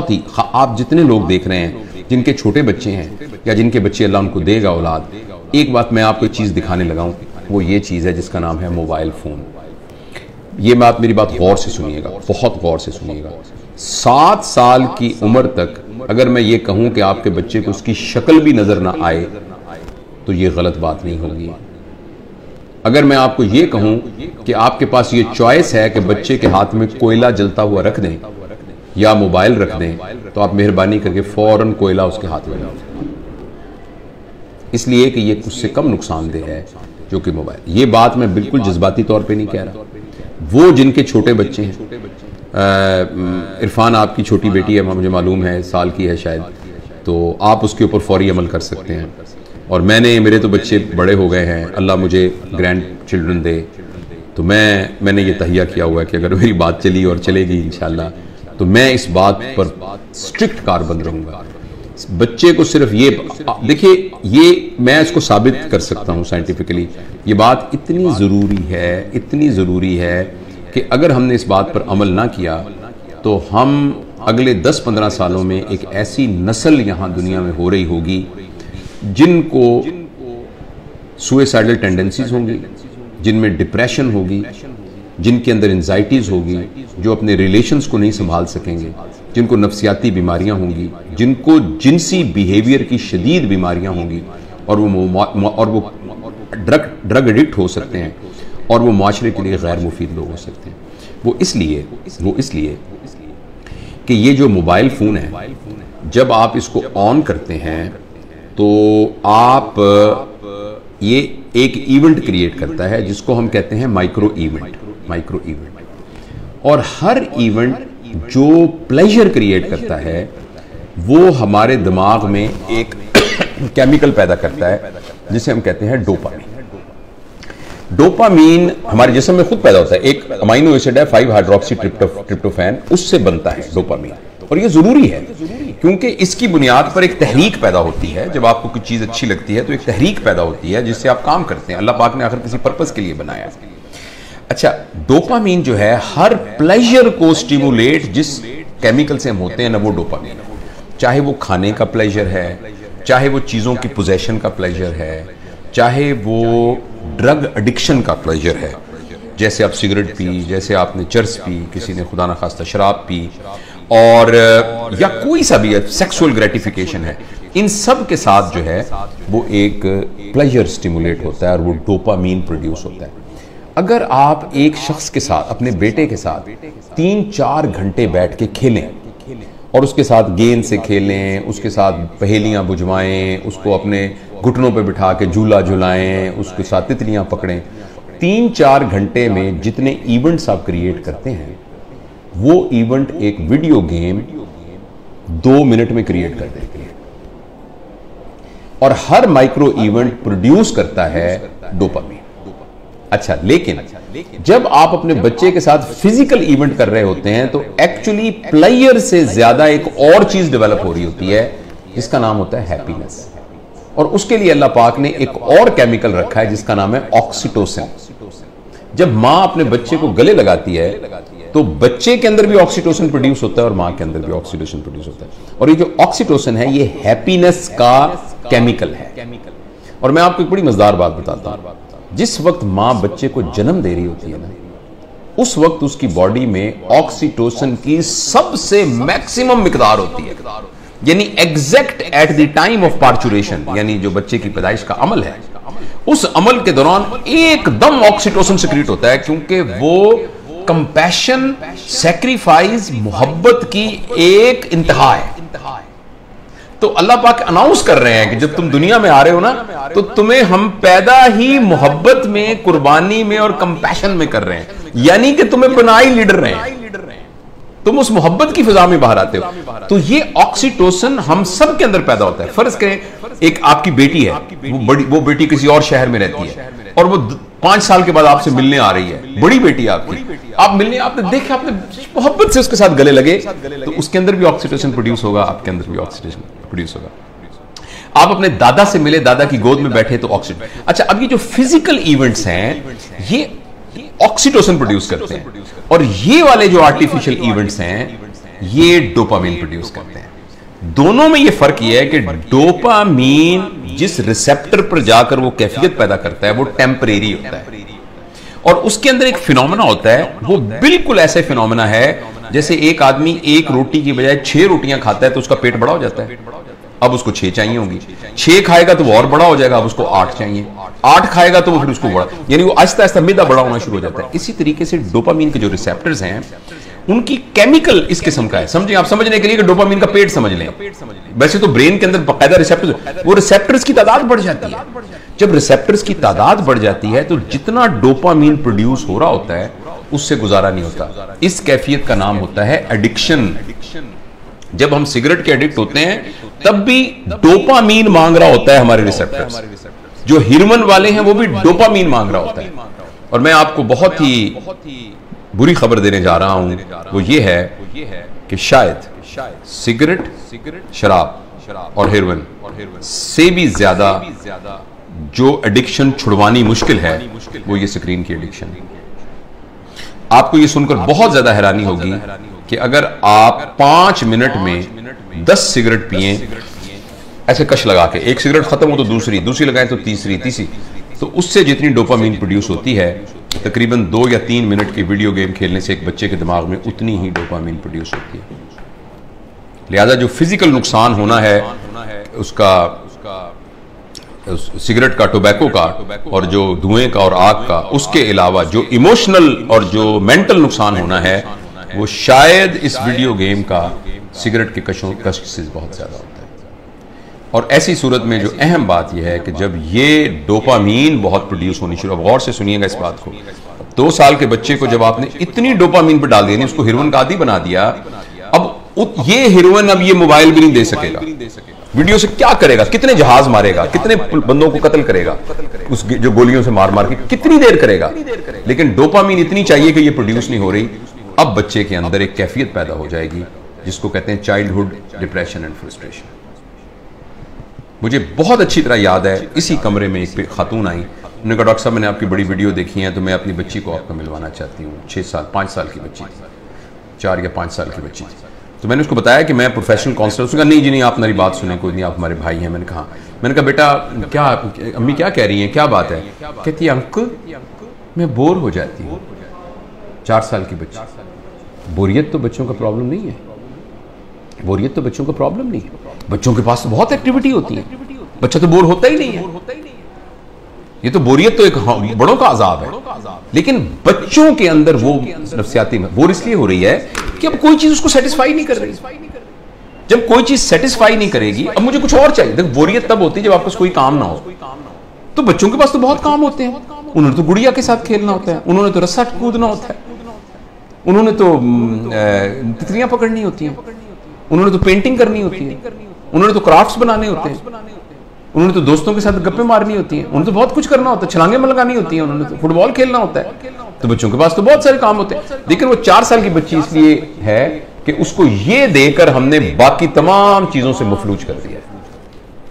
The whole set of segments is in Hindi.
बहुत ही, आप जितने लोग देख रहे हैं जिनके छोटे बच्चे हैं या जिनके बच्चे अल्लाह उनको देगा औलाद, एक बात मैं आपको एक चीज़ दिखाने लगा हूँ, वो ये चीज़ है जिसका नाम है मोबाइल फ़ोन। ये बात, मेरी बात गौर से सुनिएगा, बहुत गौर से सुनिएगा। 7 साल की उम्र तक अगर मैं ये कहूँ कि आपके बच्चे को उसकी शक्ल भी नज़र ना आए तो ये गलत बात नहीं होगी। अगर मैं आपको ये कहूँ कि आपके पास ये चॉइस है कि बच्चे के हाथ में कोयला जलता हुआ रख दें या मोबाइल रख दें, तो आप मेहरबानी करके फौरन कोयला उसके हाथ में रख दें, इसलिए कि ये उससे कम नुकसानदेह है जो कि मोबाइल। ये बात मैं बिल्कुल जज्बाती तौर पे नहीं कह रहा। वो जिनके छोटे बच्चे हैं, इरफान आपकी छोटी बेटी है, मुझे मालूम है, साल की है शायद, तो आप उसके ऊपर फौरी अमल कर सकते हैं। और मेरे तो बच्चे बड़े हो गए हैं, अल्लाह मुझे ग्रैंड चिल्ड्रन दे, तो मैंने ये तहिया किया हुआ है कि अगर मेरी बात चली और चलेगी इंशाल्लाह, तो मैं इस बात पर स्ट्रिक्ट कारबंद रहूँगा। बच्चे को सिर्फ ये देखिए, ये मैं इसको साबित कर सकता हूँ साइंटिफिकली। ये बात इतनी ज़रूरी है कि अगर हमने इस बात पर अमल ना किया तो हम अगले 10-15 सालों में एक ऐसी नस्ल यहाँ दुनिया में हो रही होगी जिनको सुइसाइडल टेंडेंसीज होंगी, जिनमें डिप्रेशन होगी, जिनके अंदर एंजाइटीज होगी, जो अपने रिलेशंस को नहीं संभाल सकेंगे, जिनको नफ्सियाती बीमारियां होंगी, जिनको जिनसी बिहेवियर की शदीद बीमारियां होंगी, और वो ड्रग एडिक्ट हो सकते हैं, और वो माशरे के लिए गैर मुफीद लोग हो सकते हैं। वो इसलिए कि ये जो मोबाइल फ़ोन है, जब आप इसको ऑन करते हैं तो आप ये एक इवेंट क्रिएट करता है जिसको हम कहते हैं माइक्रो इवेंट। और हर इवेंट जो प्लेजर क्रिएट करता है वो हमारे दिमाग में एक केमिकल पैदा करता है जिसे हम कहते हैं डोपामीन। डोपामीन हमारे जिस्म में खुद पैदा होता है, एक अमाइनो एसिड है 5-हाइड्रोक्सी ट्रिप्टोफैन, उससे बनता है डोपामीन। और ये जरूरी है क्योंकि इसकी बुनियाद पर एक तहरीक पैदा होती है। जब आपको कोई चीज अच्छी लगती है तो एक तहरीक पैदा होती है जिससे आप काम करते हैं। अल्लाह पाक ने आखिर किसी पर्पस के लिए बनाया। अच्छा, डोपामीन जो है हर प्लेजर को स्टिमुलेट जिस केमिकल से हम होते हैं ना, वो डोपामीन है। चाहे वो खाने का प्लेजर है, चाहे वो चीजों की पोजेशन का प्लेजर है, चाहे वो ड्रग एडिक्शन का प्लेजर है, जैसे आप सिगरेट पी, जैसे आपने चर्स पी, किसी ने खुदा न खास्ता शराब पी, और या कोई सा भी सेक्सुअल ग्रेटिफिकेशन है, इन सब के साथ जो है वो एक प्लेजर स्टिमुलेट होता है और वो डोपामीन प्रोड्यूस होता है। अगर आप एक शख्स के साथ, अपने बेटे के साथ 3-4 घंटे बैठ के खेलें और उसके साथ गेंद से खेलें, उसके साथ पहेलियां बुझवाएं, उसको अपने घुटनों पे बिठा के झूला झुलाएं, उसके साथ तितलियां पकड़ें, 3-4 घंटे में जितने इवेंट्स आप क्रिएट करते हैं वो इवेंट एक वीडियो गेम 2 मिनट में क्रिएट कर देती है। और हर माइक्रो इवेंट प्रोड्यूस करता है डोपामीन। अच्छा, लेकिन जब आप अपने बच्चे के साथ फिजिकल इवेंट कर रहे होते हैं तो एक्चुअली प्लेयर से ज्यादा एक और चीज डेवलप हो रही होती है जिसका नाम होता है हैप्पीनेस। और उसके लिए अल्लाह पाक ने एक और केमिकल रखा है जिसका नाम है ऑक्सीटोसिन। जब मां अपने बच्चे को गले लगाती है तो बच्चे के अंदर भी ऑक्सीटोसिन प्रोड्यूस होता है और मां के अंदर भी ऑक्सीटोसिन प्रोड्यूस होता है। और ये जो ऑक्सीटोसिन है ये हैप्पीनेस का केमिकल है। और मैं आपको एक बड़ी मजेदार बात बताता हूं, जिस वक्त मां बच्चे को जन्म दे रही होती है ना, उस वक्त उसकी बॉडी में ऑक्सीटोसिन की सबसे मैक्सिमम मिकदार होती है, यानी exact at the time of parturition, यानी जो बच्चे की पैदाइश का अमल है, उस अमल के दौरान एकदम ऑक्सीटोसिन सिक्रीट होता है, क्योंकि वो कंपैशन, सैक्रिफाइस, मोहब्बत की एक इंतहा है। तो अल्लाह पाक अनाउंस कर रहे हैं कि जब तुम दुनिया में आ रहे हो ना, तो तुम्हें हम पैदा ही मोहब्बत में, कुर्बानी में और कंपैशन में कर रहे हैं, यानी कि तुम्हें बनाई लीडर रहे हैं, तुम उस मोहब्बत की फिजा में बाहर आते हो। तो ये ऑक्सीटोसिन हम सब के अंदर पैदा होता है। फर्ज करें एक आपकी बेटी है, वो बेटी किसी और शहर में रहती है और वो 5 साल के बाद आपसे मिलने आ रही है, बड़ी बेटी आपकी, आप मिलने, आपने देखा, आपने मोहब्बत से उसके साथ गले लगे, तो उसके अंदर भी ऑक्सीटोसिन प्रोड्यूस होगा, आपके अंदर भी ऑक्सीटोसिन प्रोड्यूस होगा। आप अपने दादा से मिले, दादा की गोद में बैठे, तो ऑक्सीटोसिन। अच्छा, अब ये जो फिजिकल इवेंट्स हैं ये ऑक्सीटोसिन प्रोड्यूस करते हैं, और ये वाले जो आर्टिफिशियल इवेंट्स हैं ये डोपामीन प्रोड्यूस करते हैं। दोनों में ये फर्क ये है कि डोपामीन जिस रिसेप्टर पर जाकर वो कैफियत पैदा करता है वो टेम्परेरी होता है, और उसके अंदर एक फिनोमेना होता है, वो बिल्कुल ऐसे फिनोमेना है जैसे एक आदमी एक रोटी की बजाय 6 रोटियां खाता है तो उसका पेट बड़ा हो जाता है, अब उसको 6 चाहिए होंगी, 6 खाएगा तो वो और बड़ा हो जाएगा, अब उसको 8 चाहिए, 8 खाएगा तो वो फिर उसको बड़ा, यानी वो आहिस्ता आहिस्ता मैदा बड़ा होना शुरू हो जाता है। इसी तरीके से डोपामीन के जो रिसेप्टर्स हैं उनकी केमिकल इस किस्म का है। समझिए, आप समझने के लिए कि डोपामीन का पेट समझ लें, वैसे तो ब्रेन के अंदर बाकायदा रिसेप्टर्स, वो रिसेप्टर्स की तादाद बढ़ जाती है। जब रिसेप्टर्स की तादाद बढ़ जाती है तो जितना डोपामीन प्रोड्यूस हो रहा होता है उससे गुजारा नहीं होता। इस कैफियत का नाम होता है एडिक्शन। जब हम सिगरेट के एडिक्ट होते हैं तब भी डोपामीन मांग रहा होता है हमारे रिसेप्टर्स, जो हेरोइन वाले हैं वो भी डोपामीन मांग रहा होता है। और मैं आपको बहुत ही बुरी खबर देने जा रहा हूं, वो ये है कि शायद सिगरेट, शराब और हेरोइन से भी ज्यादा जो एडिक्शन छुड़वानी मुश्किल है वो ये स्क्रीन की एडिक्शन। आपको ये सुनकर बहुत ज्यादा हैरानी होगी कि अगर आप 5 मिनट में 10 सिगरेट पिए ऐसे कश लगा के, एक सिगरेट खत्म हो तो दूसरी, दूसरी लगाएं तो तीसरी, तो उससे जितनी डोपामीन प्रोड्यूस होती है तकरीबन 2 या 3 मिनट की वीडियो गेम खेलने से एक बच्चे के दिमाग में उतनी ही डोपामीन प्रोड्यूस होती है। लिहाजा जो फिजिकल नुकसान होना है उसका, सिगरेट का, टोबैको का और जो धुएं का और आग का, उसके अलावा जो इमोशनल और जो मेंटल नुकसान होना है वो शायद इस वीडियो गेम का सिगरेट के कष्ट से बहुत ज्यादा होता है। और ऐसी सूरत में जो अहम बात यह है कि जब ये डोपामीन बहुत प्रोड्यूस होनी शुरू, अब गौर से सुनिएगा इस बात को, 2 साल के बच्चे को जब आपने इतनी डोपामीन पर डाल दिया, उसको हेरोइन का आदी बना दिया, अब ये हेरोइन अब ये मोबाइल भी नहीं दे सकेगा, वीडियो से क्या करेगा, कितने जहाज मारेगा, कितने बंदों को कत्ल करेगा, उस जो गोलियों से मार मार के कितनी देर करेगा, लेकिन डोपामीन इतनी चाहिए कि ये प्रोड्यूस नहीं हो रही। अब बच्चे के अंदर एक कैफियत पैदा हो जाएगी जिसको कहते हैं चाइल्डहुड डिप्रेशन एंड फ्रस्ट्रेशन। मुझे बहुत अच्छी तरह याद है, इसी कमरे में एक खातून आई, उन्होंने कहा डॉक्टर साहब मैंने आपकी बड़ी वीडियो देखी है तो मैं अपनी बच्ची को आपको मिलवाना चाहती हूँ। 5 साल की बच्ची, 4 या 5 साल की बच्ची। तो मैंने उसको बताया कि मैं प्रोफेशनल काउंसलर। उसने कहा नहीं जी नहीं, आप मेरी बात सुने, कोई नहीं, आप हमारे भाई हैं। मैंने कहा बेटा क्या, अम्मी क्या कह रही हैं, क्या बात है? कहती है अंकल मैं बोर हो जाती हूँ। 4 साल की बच्ची। बोरियत तो बच्चों का प्रॉब्लम नहीं है, बोरियत तो बच्चों का प्रॉब्लम नहीं है, बच्चों के पास तो बहुत एक्टिविटी होती है, बच्चा तो बोर होता ही नहीं है। ये तो बोरियत तो एक बड़ों का अजाब है, लेकिन बच्चों के अंदर वो नफ्सियाती बोर इसलिए हो रही है कि अब कोई चीज उसको सेटिस्फाई नहीं कर रही। जब कोई चीज सेटिस्फाई नहीं करेगी, अब मुझे कुछ और चाहिए। देखो बोरियत तब होती है जब आपको कोई काम ना हो। तो बच्चों के पास तो बहुत काम होते हैं, उन्होंने तो गुड़िया के साथ खेलना होता है, उन्होंने तो रस्सा कूदना होता है, उन्होंने तो तितलियां पकड़नी होती हैं, उन्होंने तो पेंटिंग करनी होती है, उन्होंने तो क्राफ्ट्स बनाने होते हैं, उन्होंने तो दोस्तों के साथ गप्पे मारनी होती हैं, उन्होंने तो बहुत कुछ करना होता है, छलांगे लगानी होती हैं, उन्होंने तो फुटबॉल खेलना होता है। तो बच्चों के पास तो बहुत सारे काम होते हैं, लेकिन वो 4 साल की बच्ची इसलिए है कि उसको ये देकर हमने बाकी तमाम चीजों से मफलूज कर दिया।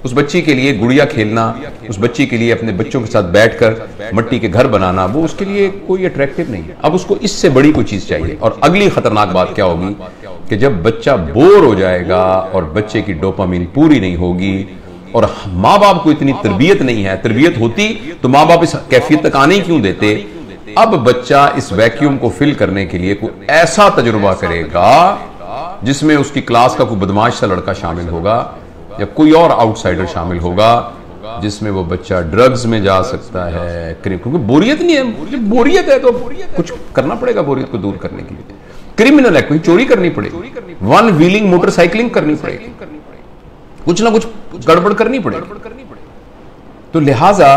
उस बच्ची के लिए गुड़िया खेलना, उस बच्ची के लिए अपने बच्चों के साथ बैठकर मट्टी के घर बनाना, वो उसके लिए कोई अट्रैक्टिव नहीं है। अब उसको इससे बड़ी कोई चीज चाहिए। और अगली खतरनाक बात क्या होगी कि जब बच्चा बोर हो जाएगा और बच्चे की डोपामीन पूरी नहीं होगी और माँ बाप को इतनी तरबियत नहीं है, तरबियत होती तो माँ बाप इस कैफियत तक आने ही क्यों देते। अब बच्चा इस वैक्यूम को फिल करने के लिए कोई ऐसा तजुर्बा करेगा जिसमें उसकी क्लास का कोई बदमाश सा लड़का शामिल होगा या कोई और आउटसाइडर शामिल होगा, जिसमें वो बच्चा ड्रग्स में जा सकता है, क्योंकि बोरियत नहीं है। बोरियत है तो कुछ करना पड़ेगा बोरियत को दूर करने के लिए। क्रिमिनल है, कोई चोरी करनी पड़ेगी, 1 व्हीलिंग मोटरसाइकिलिंग करनी पड़ेगी, कुछ ना कुछ गड़बड़ करनी पड़ेगी। तो लिहाजा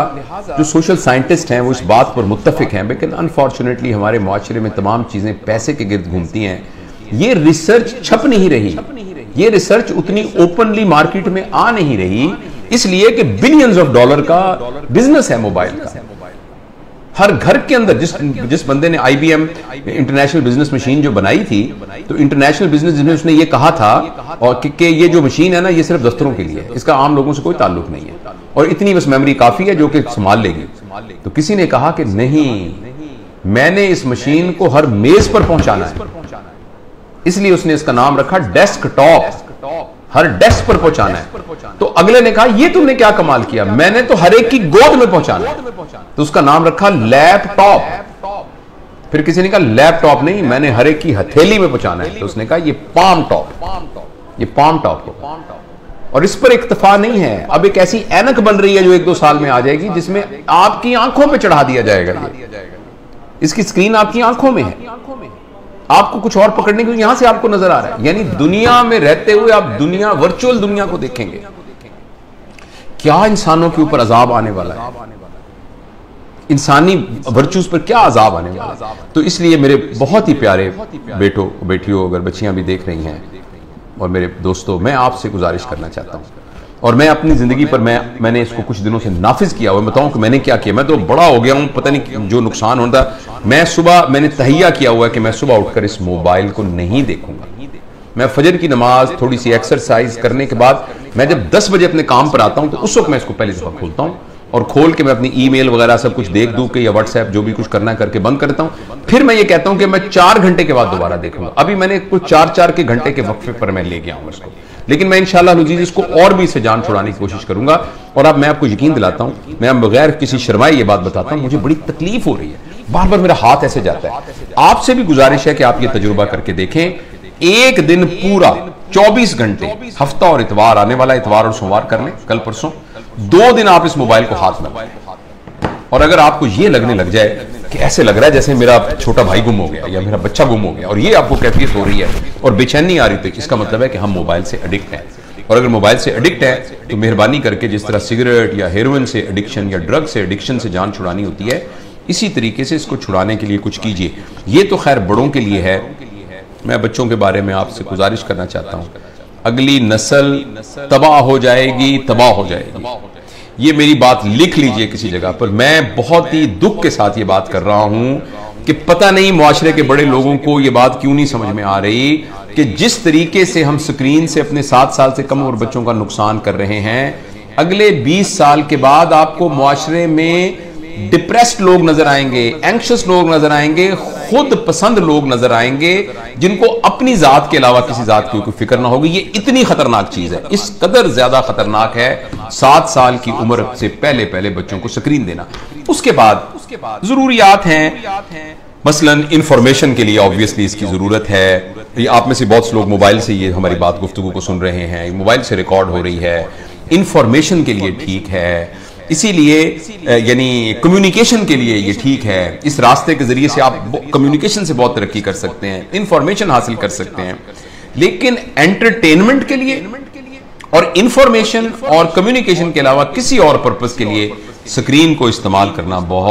जो सोशल साइंटिस्ट हैं वो इस बात पर मुत्तफिक हैं, लेकिन अनफॉर्चुनेटली हमारे माशरे में तमाम चीजें पैसे के गिर्द घूमती हैं। ये रिसर्च छप नहीं रही, ये रिसर्च उतनी ओपनली मार्केट में आ नहीं रही, इसलिए कि बिलियंस ऑफ डॉलर का बिजनेस है मोबाइल का। हर घर के अंदर जिस बंदे ने IBM इंटरनेशनल बिजनेस मशीन जो बनाई थी, तो इंटरनेशनल बिजनेस जिसमें उसने ये कहा था और कि ये जो मशीन है ना ये सिर्फ दफ्तरों के लिए है, इसका आम लोगों से कोई ताल्लुक नहीं है और इतनी बस मेमोरी काफी है जो कि संभाल लेगी। तो किसी ने कहा कि नहीं, मैंने इस मशीन को हर मेज पर पहुंचाना है, इसलिए उसने इसका नाम रखा डेस्कटॉप। हर डेस्क पर पहुंचाना है। तो अगले ने कहा ये तुमने क्या कमाल किया, मैंने तो हर एक की गोद में पहुंचाना है, तो उसका नाम रखा लैपटॉप। फिर किसी ने कहा लैपटॉप नहीं, मैंने हर एक की हथेली में पहुंचाना है, तो उसने कहा ये पाम टॉप हो। और इस पर इक्तफा नहीं है, अब एक ऐसी ऐनक बन रही है जो 1-2 साल में आ जाएगी, जिसमें आपकी आंखों पे चढ़ा दिया जाएगा। इसकी स्क्रीन आपकी आंखों में है, आपको कुछ और पकड़ने को यहां से आपको नजर आ रहा है। यानी दुनिया में रहते हुए आप वर्चुअल दुनिया को देखेंगे। क्या इंसानों के ऊपर अजाब आने वाला है, इंसानी वर्चूज पर क्या अजाब आने वाला है। तो इसलिए मेरे बहुत ही प्यारे बेटों बेटियों, अगर बच्चियां भी देख रही हैं और मेरे दोस्तों, मैं आपसे गुजारिश करना चाहता हूं, और मैं अपनी जिंदगी पर मैंने इसको कुछ दिनों से नाफिज किया हुआ। बताऊं कि मैंने क्या किया, मैं तो बड़ा हो गया हूं, पता नहीं जो नुकसान होता। मैंने तहैया किया हुआ है कि मैं सुबह उठकर इस मोबाइल को नहीं देखूंगा। मैं फजर की नमाज, थोड़ी सी एक्सरसाइज करने के बाद मैं जब 10 बजे अपने काम पर आता हूं, तो उस वक्त मैं इसको पहली दफा खोलता हूं, और खोल के मैं अपनी ईमेल वगैरह सब कुछ देख दूं कि या व्हाट्सएप जो भी कुछ करना करके बंद करता हूं। फिर मैं ये कहता हूं कि मैं 4 घंटे के बाद दोबारा देखूंगा। अभी मैंने कुछ 4-4 के घंटे के वक्फे पर मैं ले गया हूं इसको, लेकिन मैं इंशाअल्लाह अज़ीज़ इसको और भी इससे जान छुड़ाने की कोशिश करूंगा। और अब मैं आपको यकीन दिलाता हूं, मैं बगैर किसी शर्माए ये बात बताता हूं, मुझे बड़ी तकलीफ हो रही है, बार बार मेरा हाथ ऐसे जाता है। आपसे भी गुजारिश है कि आप ये तजुर्बा करके देखें। एक दिन पूरा 24 घंटे, हफ्ता और इतवार, आने वाला इतवार और सोमवार कर लें, कल परसों 2 दिन आप इस मोबाइल को हाथ में लें, और अगर आपको ये लगने लग जाए कि ऐसे लग रहा है जैसे मेरा छोटा भाई गुम हो गया या मेरा बच्चा गुम हो गया, और ये आपको कैफियत हो रही है और बेचैनी आ रही, तो इसका मतलब है कि हम मोबाइल से एडिक्ट हैं। और अगर मोबाइल से एडिक्ट है तो मेहरबानी करके जिस तरह सिगरेट या हेरोइन से एडिक्शन या ड्रग से एडिक्शन से जान छुड़ानी होती है, इसी तरीके से इसको छुड़ाने के लिए कुछ कीजिए। ये तो खैर बड़ों के लिए है, मैं बच्चों के बारे में आपसे गुजारिश करना चाहता हूं। अगली नस्ल तबाह हो जाएगी। ये मेरी बात लिख लीजिए किसी जगह पर। मैं बहुत ही दुख के साथ ये बात कर रहा हूं कि पता नहीं मुआशरे के बड़े लोगों को ये बात क्यों नहीं समझ में आ रही कि जिस तरीके से हम स्क्रीन से अपने 7 साल से कम उम्र बच्चों का नुकसान कर रहे हैं, अगले 20 साल के बाद आपको मुआशरे में डिप्रेस्ड लोग नजर आएंगे, एंक्शस लोग नजर आएंगे, खुद पसंद लोग नजर आएंगे, जिनको अपनी जात के अलावा किसी जात की कोई फिक्र ना होगी। ये इतनी खतरनाक चीज है, इस कदर ज्यादा खतरनाक है 7 साल की उम्र से पहले बच्चों को स्क्रीन देना। उसके बाद जरूरियात हैं, मसलन इंफॉर्मेशन के लिए ऑब्वियसली इसकी जरूरत है। ये आप में से बहुत से लोग मोबाइल से ये हमारी बात गुफ्तगू को सुन रहे हैं, मोबाइल से रिकॉर्ड हो रही है, इंफॉर्मेशन के लिए ठीक है, इसीलिए यानी कम्युनिकेशन के लिए ये ठीक है। इस रास्ते के जरिए से आप कम्युनिकेशन से बहुत तरक्की कर सकते हैं, इंफॉर्मेशन हासिल कर सकते हैं। लेकिन एंटरटेनमेंट के लिए और इंफॉर्मेशन और कम्युनिकेशन के अलावा किसी और पर्पस के लिए स्क्रीन को इस्तेमाल करना बहुत